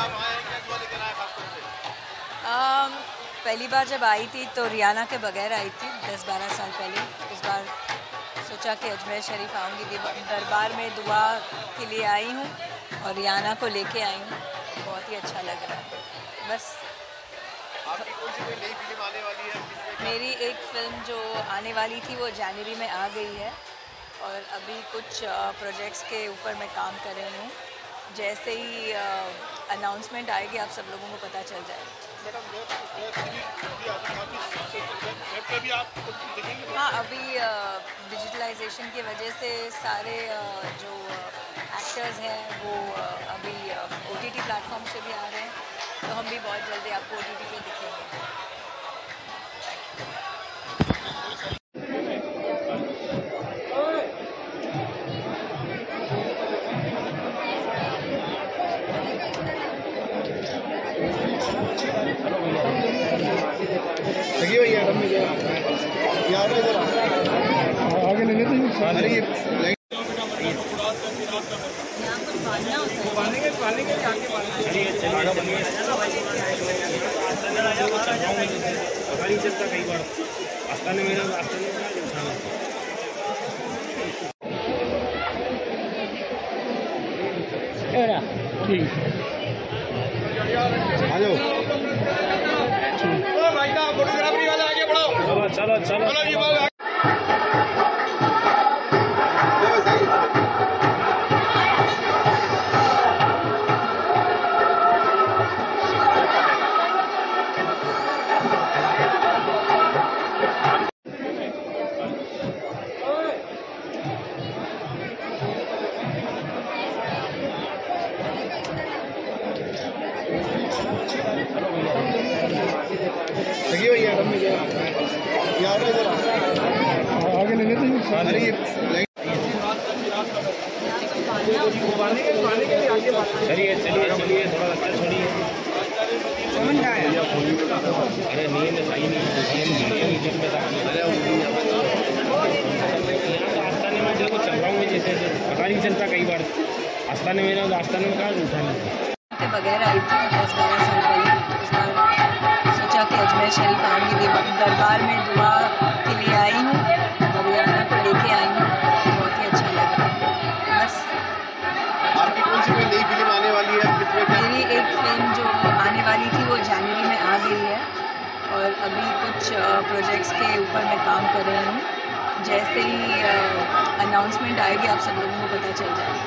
आप आए हैं, क्या दुआ लेकर आए खासतौर से? पहली बार जब आई थी तो रियाना के बगैर आई थी 10-12 साल पहले। इस बार सोचा कि अजमेर शरीफ आऊँगी, दरबार में दुआ के लिए आई हूँ और रियाना को लेके आई हूँ। बहुत ही अच्छा लग रहा है। बस आपकी कौन सी कोई नई फिल्म आने वाली है? मेरी एक फ़िल्म जो आने वाली थी वो जनवरी में आ गई है और अभी कुछ प्रोजेक्ट्स के ऊपर मैं काम कर रही हूँ। जैसे ही अनाउंसमेंट आएगी आप सब लोगों को पता चल जाएगा। हाँ, अभी डिजिटलाइजेशन की वजह से सारे जो एक्टर्स हैं वो अभी OTT प्लेटफॉर्म से भी आ रहे हैं, तो हम भी बहुत जल्दी आपको OTT पे दिखेंगे। लगी हुई है यार इधर आगे लगे तो अरे ये कई बार आस्थाने में ठीक आ जाओ भाई साहब, फोटोग्राफी वाला आगे बढ़ो। चलो चलो चलो लगी हुई है यार इधर आगे लगे तो अरे ये चलिए चलिए चलिए थोड़ा अच्छा छोड़िए। अरे नींद सही नहीं आस्थाने में देखो चल रहा हूँ जैसे पता नहीं चलता कई बार आस्थाने में ना आस्थाने में कहाँ उठा नहीं के बगैर आई थी 10-12 साल पहले। इस बार सोचा कि अजमेर शरीफ आऊँगी, दरबार में दुआ के लिए आई हूँ और रियाना को लेके आई हूँ। बहुत ही अच्छा लग रहा है। बस आपकी कौन सी कोई नई फिल्म आने वाली है? मेरी एक फ़िल्म जो आने वाली थी वो जनवरी में आ गई है और अभी कुछ प्रोजेक्ट्स के ऊपर मैं काम कर रही हूँ। जैसे ही अनाउंसमेंट आएगी आप सब लोगों को पता चल जाएगा।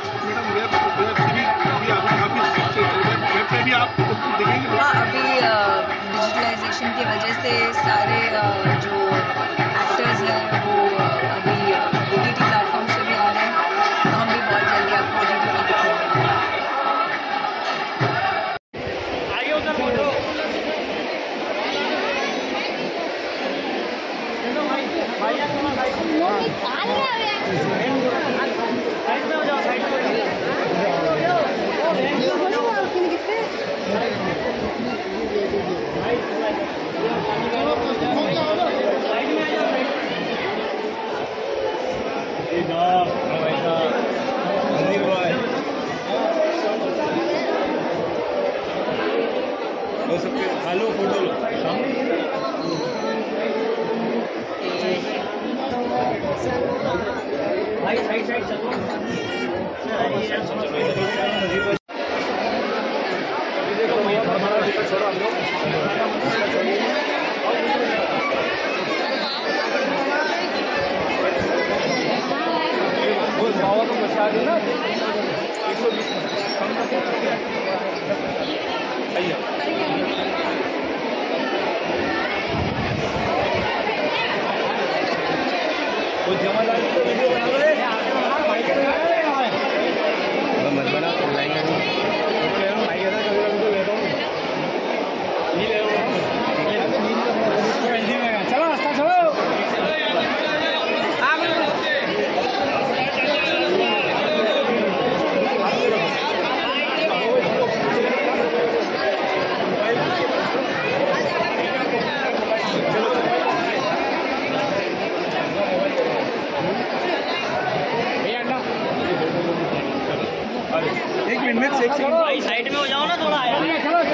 हाँ, अभी डिजिटलाइजेशन की वजह से सारे जो एक्टर्स हैं वो अभी OTT प्लेटफॉर्म से भी आ रहे हैं, तो हम भी बहुत जल्दी आपको OTT पे दिखेंगे। हेलो फोटो लो भाई साइड साइड चलो देखो मैं हमारा टिकट छोड़ा हम लोग बाबा को बचा दे ना 120 वो जमादार को वीडियो बना रहे हैं मत बना तो लाएंगे भाई ऐसा कभी कभी तो लेता हूँ नहीं ले रहा चलो रास्ता चलो एक मिनट में, एक सेकंड भाई साइड में हो जाओ ना थोड़ा यार।